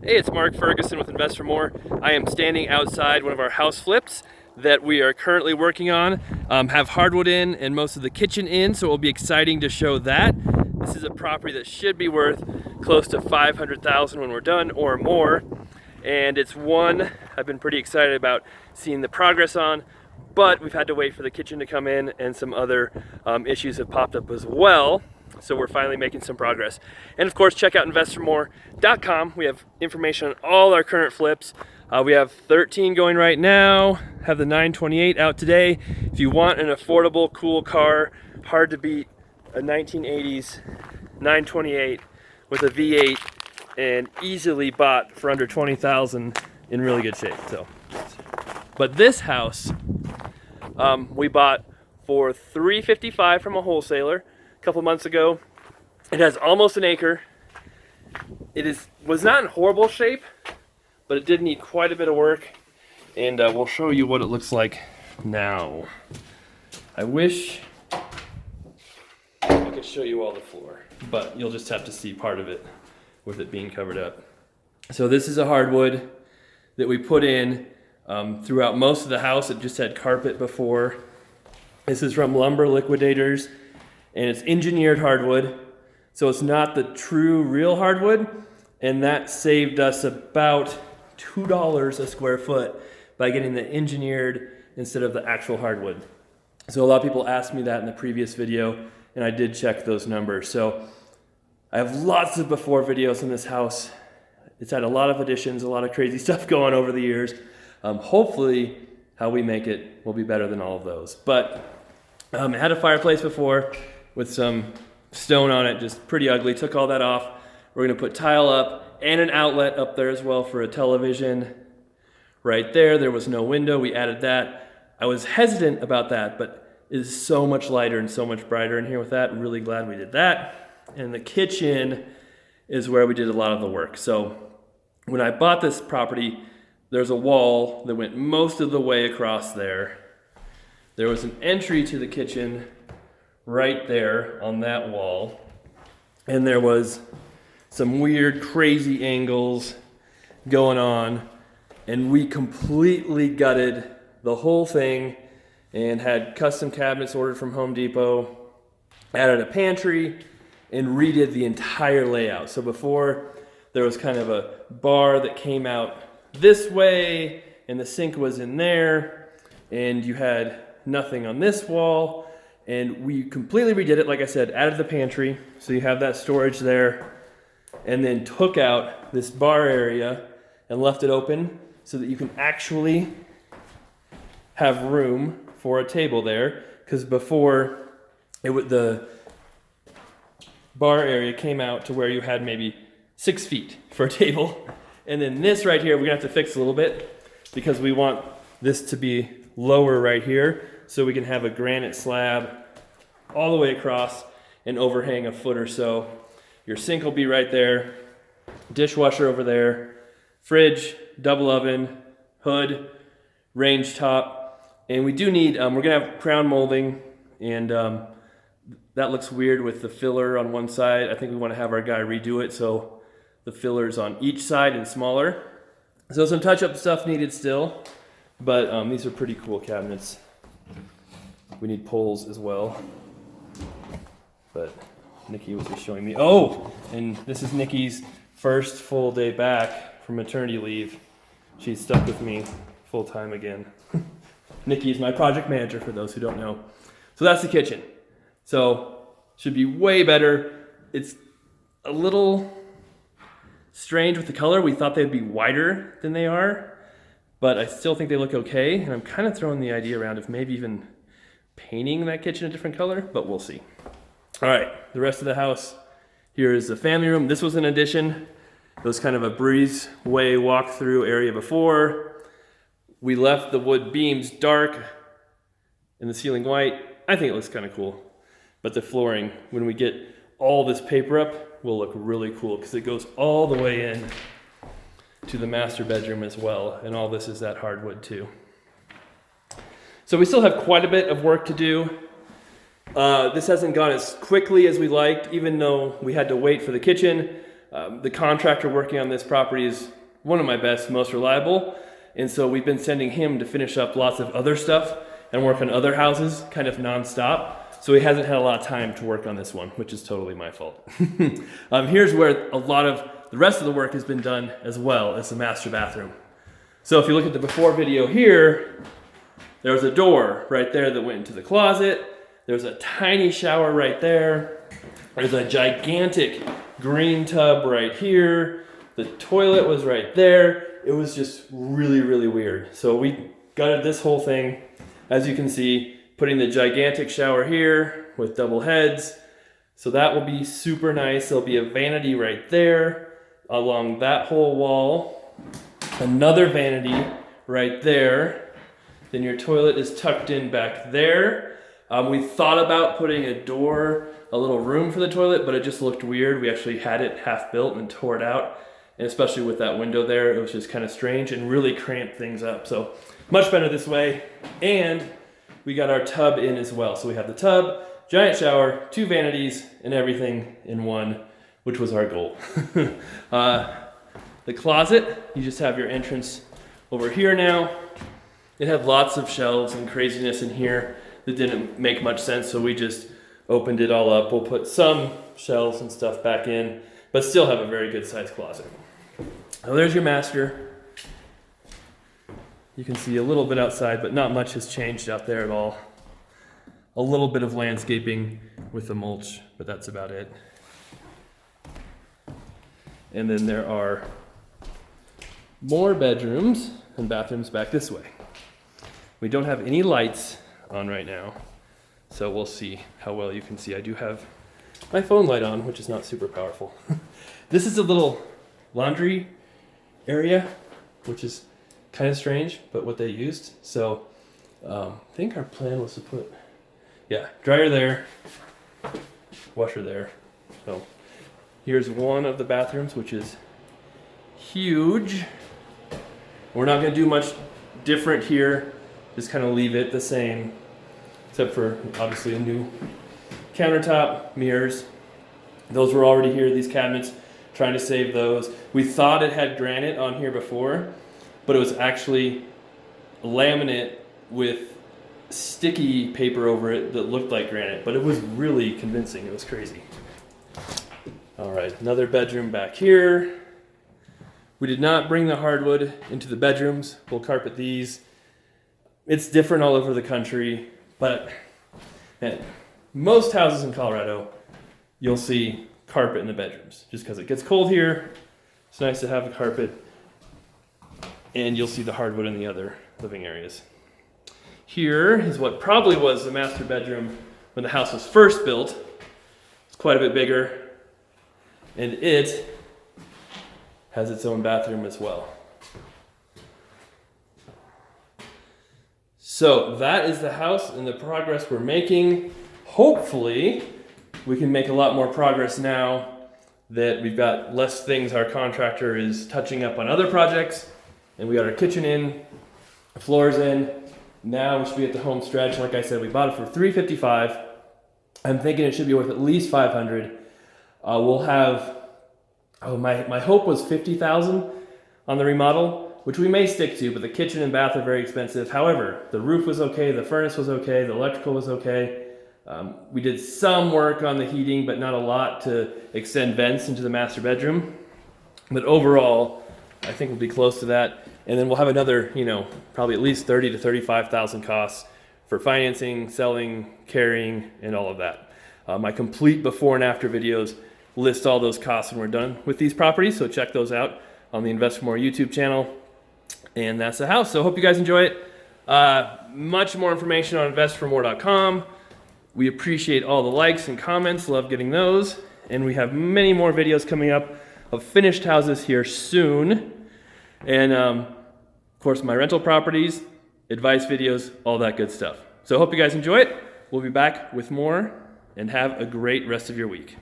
Hey, it's Mark Ferguson with Invest for More. I am standing outside one of our house flips that we are currently working on. Have hardwood in and most of the kitchen in, so it will be exciting to show that. This is a property that should be worth close to $500,000 when we're done or more. And it's one I've been pretty excited about seeing the progress on, but we've had to wait for the kitchen to come in and some other issues have popped up as well. So we're finally making some progress. And of course, check out investformore.com. We have information on all our current flips. We have 13 going right now, have the 928 out today. If you want an affordable, cool car, hard to beat, a 1980s 928 with a V8 and easily bought for under $20,000 in really good shape. But this house, we bought for $355 from a wholesaler couple months ago. It has almost an acre. It was not in horrible shape, but it did need quite a bit of work, and we'll show you what it looks like now. I wish I could show you all the floor, but you'll just have to see part of it with it being covered up. So this is a hardwood that we put in throughout most of the house. It just had carpet before. This is from Lumber Liquidators, and it's engineered hardwood, so it's not the true real hardwood, and that saved us about $2 a square foot by getting the engineered instead of the actual hardwood. So a lot of people asked me that in the previous video, and I did check those numbers. So I have lots of before videos in this house. It's had a lot of additions, a lot of crazy stuff going over the years. Hopefully how we make it will be better than all of those. But it had a fireplace before with some stone on it, just pretty ugly. Took all that off. We're gonna put tile up and an outlet up there as well for a television. Right there, there was no window, we added that. I was hesitant about that, but it is so much lighter and so much brighter in here with that. I'm really glad we did that. And the kitchen is where we did a lot of the work. So when I bought this property, there's a wall that went most of the way across there. There was an entry to the kitchen right there on that wall, and there was some weird crazy angles going on, and we completely gutted the whole thing and had custom cabinets ordered from Home Depot, added a pantry, and redid the entire layout. So before, there was kind of a bar that came out this way, and the sink was in there, and you had nothing on this wall. And we completely redid it, like I said, added the pantry, so you have that storage there, and then took out this bar area and left it open so that you can actually have room for a table there, because before the bar area came out to where you had maybe 6 feet for a table. And then this right here, we're gonna have to fix a little bit because we want this to be lower right here, so we can have a granite slab all the way across and overhang a foot or so. Your sink will be right there, dishwasher over there, fridge, double oven, hood, range top, and we do need, we're gonna have crown molding, and that looks weird with the filler on one side. I think we wanna have our guy redo it so the filler's on each side and smaller. So some touch-up stuff needed still, but these are pretty cool cabinets. We need poles as well. But Nikki was just showing me. Oh, and this is Nikki's first full day back from maternity leave. She's stuck with me full time again. Nikki is my project manager, for those who don't know. So that's the kitchen. So should be way better. It's a little strange with the color. We thought they'd be wider than they are, but I still think they look okay. And I'm kind of throwing the idea around of maybe even painting that kitchen a different color, but we'll see. All right, the rest of the house. Here is the family room. This was an addition. It was kind of a breezeway walk-through area before. We left the wood beams dark and the ceiling white. I think it looks kind of cool. But the flooring, when we get all this paper up, will look really cool because it goes all the way in to the master bedroom as well. And all this is that hardwood too. So we still have quite a bit of work to do. This hasn't gone as quickly as we liked, even though we had to wait for the kitchen. The contractor working on this property is one of my best, most reliable. And so we've been sending him to finish up lots of other stuff and work on other houses kind of nonstop. So he hasn't had a lot of time to work on this one, which is totally my fault. Here's where a lot of the rest of the work has been done as well as the master bathroom. So if you look at the before video here, there was a door right there that went into the closet. There's a tiny shower right there. There's a gigantic green tub right here. The toilet was right there. It was just really, really weird. So we gutted this whole thing. As you can see, putting the gigantic shower here with double heads. So that will be super nice. There'll be a vanity right there along that whole wall. Another vanity right there. Then your toilet is tucked in back there. We thought about putting a door, a little room for the toilet, but it just looked weird. We actually had it half built and tore it out. And especially with that window there, it was just kind of strange and really cramped things up. So much better this way. And we got our tub in as well. So we have the tub, giant shower, 2 vanities, and everything in one, which was our goal. The closet, you just have your entrance over here now. It had lots of shelves and craziness in here that didn't make much sense, so we just opened it all up. We'll put some shelves and stuff back in, but still have a very good sized closet. Now there's your master. You can see a little bit outside, but not much has changed out there at all. A little bit of landscaping with the mulch, but that's about it. And then there are more bedrooms and bathrooms back this way. We don't have any lights on right now, so we'll see how well you can see. I do have my phone light on, which is not super powerful. This is a little laundry area, which is kind of strange, but what they used. So I think our plan was to put, dryer there, washer there. So here's one of the bathrooms, which is huge. We're not gonna do much different here, just kind of leave it the same, except for obviously a new countertop, mirrors. Those were already here, these cabinets, trying to save those. We thought it had granite on here before, but it was actually laminate with sticky paper over it that looked like granite, but it was really convincing. It was crazy. All right, another bedroom back here. We did not bring the hardwood into the bedrooms. We'll carpet these. It's different all over the country, but at most houses in Colorado, you'll see carpet in the bedrooms. Just because it gets cold here, it's nice to have a carpet. And you'll see the hardwood in the other living areas. Here is what probably was the master bedroom when the house was first built. It's quite a bit bigger, and it has its own bathroom as well. So that is the house and the progress we're making. Hopefully, we can make a lot more progress now that we've got less things our contractor is touching up on other projects, and we got our kitchen in, the floors in. Now we should be at the home stretch. Like I said, we bought it for $355. I'm thinking it should be worth at least $500. We'll have, my hope was $50,000 on the remodel, which we may stick to, but the kitchen and bath are very expensive. However, the roof was okay, the furnace was okay, the electrical was okay. We did some work on the heating, but not a lot to extend vents into the master bedroom. But overall, I think we'll be close to that. And then we'll have another, probably at least $30,000 to $35,000 costs for financing, selling, carrying, and all of that. My complete before and after videos list all those costs when we're done with these properties, so check those out on the Invest For More YouTube channel. And that's the house. So hope you guys enjoy it. Much more information on investformore.com. We appreciate all the likes and comments. Love getting those. And we have many more videos coming up of finished houses here soon. And of course, my rental properties, advice videos, all that good stuff. So hope you guys enjoy it. We'll be back with more, and have a great rest of your week.